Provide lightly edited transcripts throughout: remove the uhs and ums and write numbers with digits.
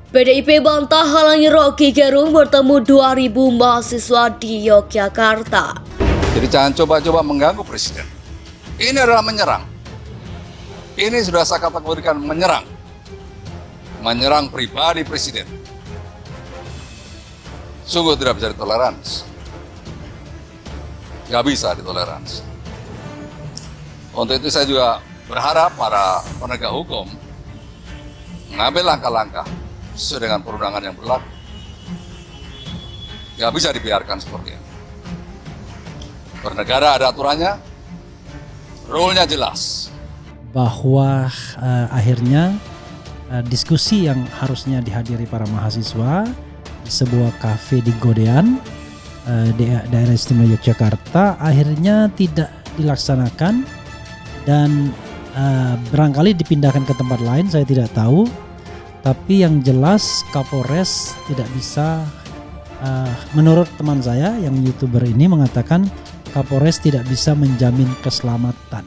PDIP bantah halangi Rocky Gerung bertemu 2000 mahasiswa di Yogyakarta. Jadi jangan coba-coba mengganggu presiden. Ini adalah menyerang. Ini sudah saya kategorikan menyerang. Menyerang pribadi presiden. Sungguh tidak bisa ditoleransi. Nggak bisa ditoleransi. Untuk itu saya juga berharap para penegak hukum mengambil langkah-langkah sesuai dengan perundangan yang berlaku. Nggak bisa dibiarkan seperti ini. Bernegara ada aturannya, rule-nya jelas. Bahwa akhirnya diskusi yang harusnya dihadiri para mahasiswa di sebuah kafe di Godean, daerah istimewa Yogyakarta, akhirnya tidak dilaksanakan dan barangkali dipindahkan ke tempat lain, saya tidak tahu. Tapi yang jelas Kapolres tidak bisa, menurut teman saya yang YouTuber ini mengatakan Kapolres tidak bisa menjamin keselamatan.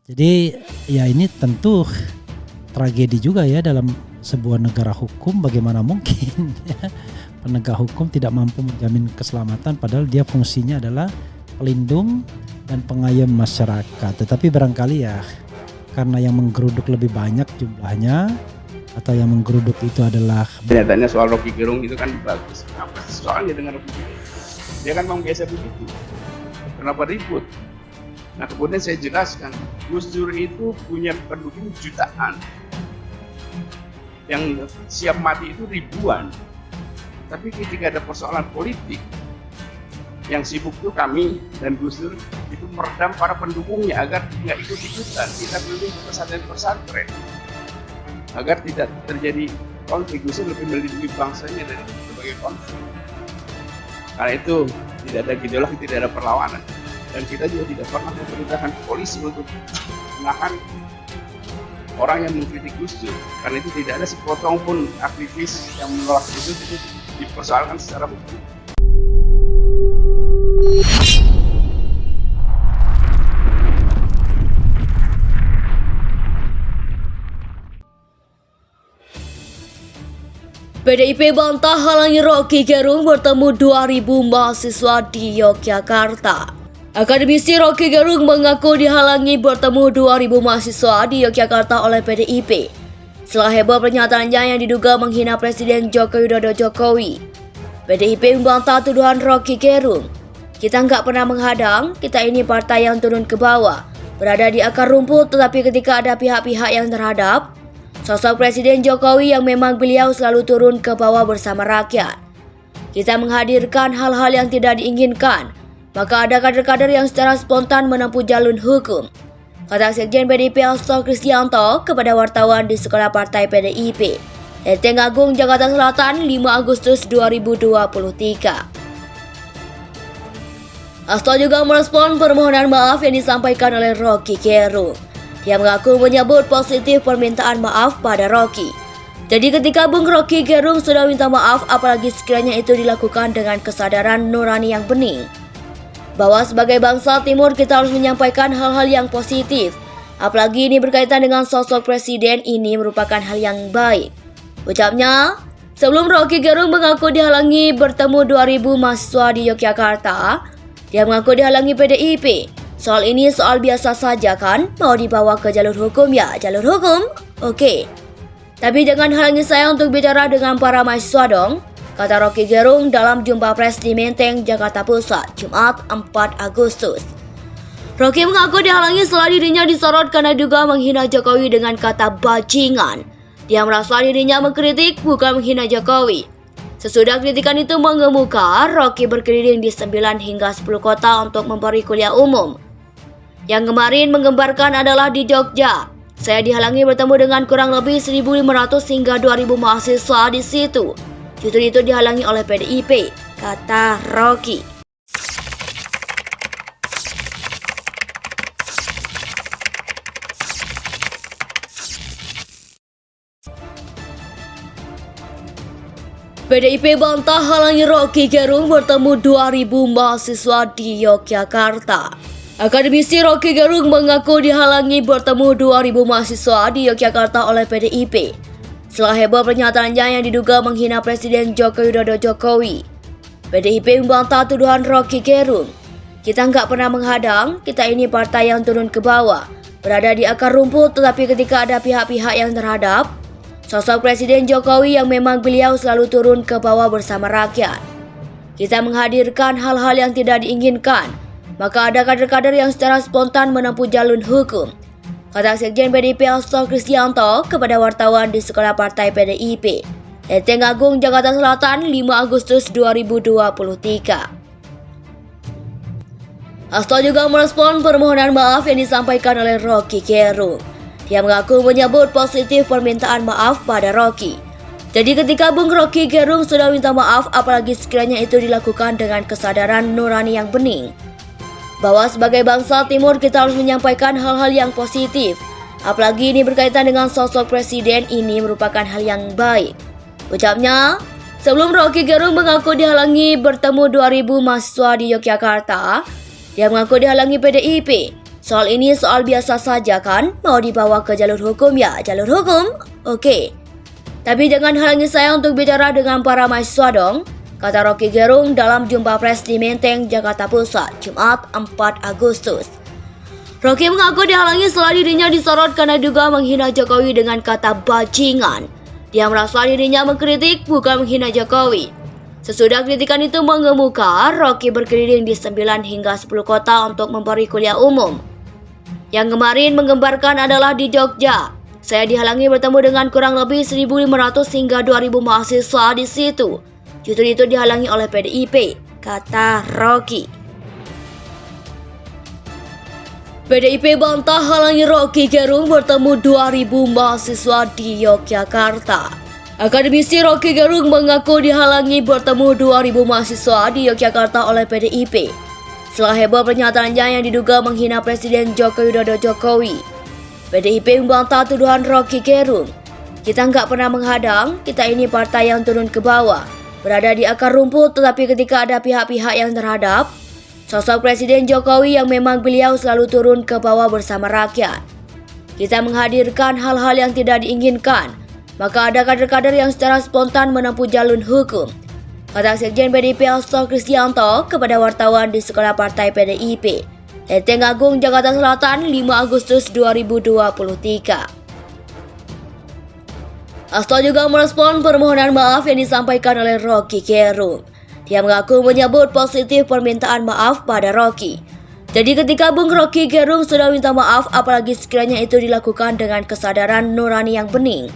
Jadi ya ini tentu tragedi juga ya dalam sebuah negara hukum. Bagaimana mungkin ya, penegak hukum tidak mampu menjamin keselamatan padahal dia fungsinya adalah pelindung dan pengayom masyarakat. Tetapi barangkali ya karena yang menggeruduk lebih banyak jumlahnya atau yang menggeruduk itu adalah Kelihatannya soal Rocky Gerung itu kan bagus. Apa sih soalnya dengan Rocky Gerung? Dia kan memang biasa begitu. Kenapa ribut? Nah kemudian saya jelaskan, Gus Dur itu punya pendukung jutaan. Yang siap mati itu ribuan. Tapi ketika ada persoalan politik, yang sibuk itu kami dan Gus Dur itu meredam para pendukungnya agar tidak ikut-ikutan. Kita keliling ke pesantren-pesantren agar tidak terjadi konflik. Gus Dur lebih melindungi bangsanya dari berbagai konflik. Karena itu tidak ada gejolak, tidak ada perlawanan, dan kita juga tidak pernah memerintahkan polisi untuk menahan orang yang mengkritik Gus Dur. Karena itu tidak ada sepotong pun aktivis yang menolak Gus Dur itu dipersoalkan secara hukum. PDIP bantah halangi Rocky Gerung bertemu 2000 mahasiswa di Yogyakarta. Akademisi Rocky Gerung mengaku dihalangi bertemu 2000 mahasiswa di Yogyakarta oleh PDIP setelah heboh pernyataannya yang diduga menghina Presiden Joko Widodo. PDIP membantah tuduhan Rocky Gerung. Kita nggak pernah menghadang, kita ini partai yang turun ke bawah, berada di akar rumput, tetapi ketika ada pihak-pihak yang terhadap sosok Presiden Jokowi yang memang beliau selalu turun ke bawah bersama rakyat. Kita menghadirkan hal-hal yang tidak diinginkan, maka ada kader-kader yang secara spontan menempuh jalur hukum, kata Sekjen PDIP Hasto Kristianto kepada wartawan di Sekolah Partai PDIP, Lenteng Agung, Jakarta Selatan, 5 Agustus 2023. Hasto juga merespon permohonan maaf yang disampaikan oleh Rocky Gerung. Dia mengaku menyambut positif permintaan maaf pada Rocky. Jadi ketika Bung Rocky Gerung sudah minta maaf, apalagi sekiranya itu dilakukan dengan kesadaran nurani yang bening. Bahwa sebagai bangsa Timur kita harus menyampaikan hal-hal yang positif. Apalagi ini berkaitan dengan sosok presiden, ini merupakan hal yang baik, ucapnya. Sebelum Rocky Gerung mengaku dihalangi bertemu 2000 mahasiswa di Yogyakarta, dia mengaku dihalangi PDIP. Soal ini soal biasa saja kan, mau dibawa ke jalur hukum ya jalur hukum, oke. Tapi jangan halangi saya untuk bicara dengan para mahasiswa dong, kata Rocky Gerung dalam jumpa pers di Menteng, Jakarta Pusat, Jumat 4 Agustus. Rocky mengaku dihalangi setelah dirinya disorot karena juga menghina Jokowi dengan kata bajingan. Dia merasa dirinya mengkritik bukan menghina Jokowi. Sesudah kritikan itu mengemuka, Rocky berkeliling di 9 hingga 10 kota untuk memberi kuliah umum. Yang kemarin menggembarkan adalah di Jogja. Saya dihalangi bertemu dengan kurang lebih 1.500 hingga 2.000 mahasiswa di situ. Justru itu dihalangi oleh PDIP, kata Rocky. PDIP bantah halangi Rocky Gerung bertemu 2.000 mahasiswa di Yogyakarta. Akademisi Rocky Gerung mengaku dihalangi bertemu 2.000 mahasiswa di Yogyakarta oleh PDIP Setelah heboh pernyataannya yang diduga menghina Presiden Joko Widodo Jokowi, PDIP membantah tuduhan Rocky Gerung. Kita nggak pernah menghadang, kita ini partai yang turun ke bawah, berada di akar rumput, tetapi ketika ada pihak-pihak yang terhadap sosok Presiden Jokowi yang memang beliau selalu turun ke bawah bersama rakyat. Kita menghadirkan hal-hal yang tidak diinginkan, maka ada kader-kader yang secara spontan menempuh jalur hukum, kata Sekjen PDIP Hasto Kristianto kepada wartawan di Sekolah Partai PDIP, Lenteng Agung, Jakarta Selatan, 5 Agustus 2023. Hasto juga merespon permohonan maaf yang disampaikan oleh Rocky Gerung. Dia mengaku menyambut positif permintaan maaf pada Rocky. Jadi ketika Bung Rocky Gerung sudah minta maaf, apalagi sekiranya itu dilakukan dengan kesadaran nurani yang bening, bahwa sebagai bangsa Timur kita harus menyampaikan hal-hal yang positif. Apalagi ini berkaitan dengan sosok presiden, ini merupakan hal yang baik, ucapnya. Sebelum Rocky Gerung mengaku dihalangi bertemu 2.000 mahasiswa di Yogyakarta, dia mengaku dihalangi PDIP. Soal ini soal biasa saja kan, mau dibawa ke jalur hukum ya jalur hukum, oke. Tapi jangan halangi saya untuk bicara dengan para mahasiswa dong, kata Rocky Gerung dalam jumpa pers di Menteng, Jakarta Pusat, Jumat 4 Agustus. Rocky mengaku dihalangi setelah dirinya disorot karena juga menghina Jokowi dengan kata bajingan. Dia merasa dirinya mengkritik, bukan menghina Jokowi. Sesudah kritikan itu mengemuka, Rocky berkeliling di 9 hingga 10 kota untuk memberi kuliah umum. Yang kemarin menggembarkan adalah di Jogja. Saya dihalangi bertemu dengan kurang lebih 1.500 hingga 2.000 mahasiswa di situ. Justru itu dihalangi oleh PDIP, kata Rocky. PDIP bantah halangi Rocky Gerung bertemu 2.000 mahasiswa di Yogyakarta. Akademisi Rocky Gerung mengaku dihalangi bertemu 2.000 mahasiswa di Yogyakarta oleh PDIP. Setelah heboh pernyataannya yang diduga menghina Presiden Joko Widodo Jokowi, PDIP membantah tuduhan Rocky Gerung. Kita nggak pernah menghadang, kita ini partai yang turun ke bawah, berada di akar rumput, tetapi ketika ada pihak-pihak yang terhadap sosok Presiden Jokowi yang memang beliau selalu turun ke bawah bersama rakyat. Kita menghadirkan hal-hal yang tidak diinginkan, maka ada kader-kader yang secara spontan menempuh jalur hukum, kata Sekjen PDIP Hasto Kristianto kepada wartawan di Sekolah Partai PDIP, Lenteng Agung, Jakarta Selatan, 5 Agustus 2023. Hasto juga merespon permohonan maaf yang disampaikan oleh Rocky Gerung. Dia mengaku menyambut positif permintaan maaf pada Rocky. Jadi ketika Bung Rocky Gerung sudah minta maaf, apalagi sekiranya itu dilakukan dengan kesadaran nurani yang bening,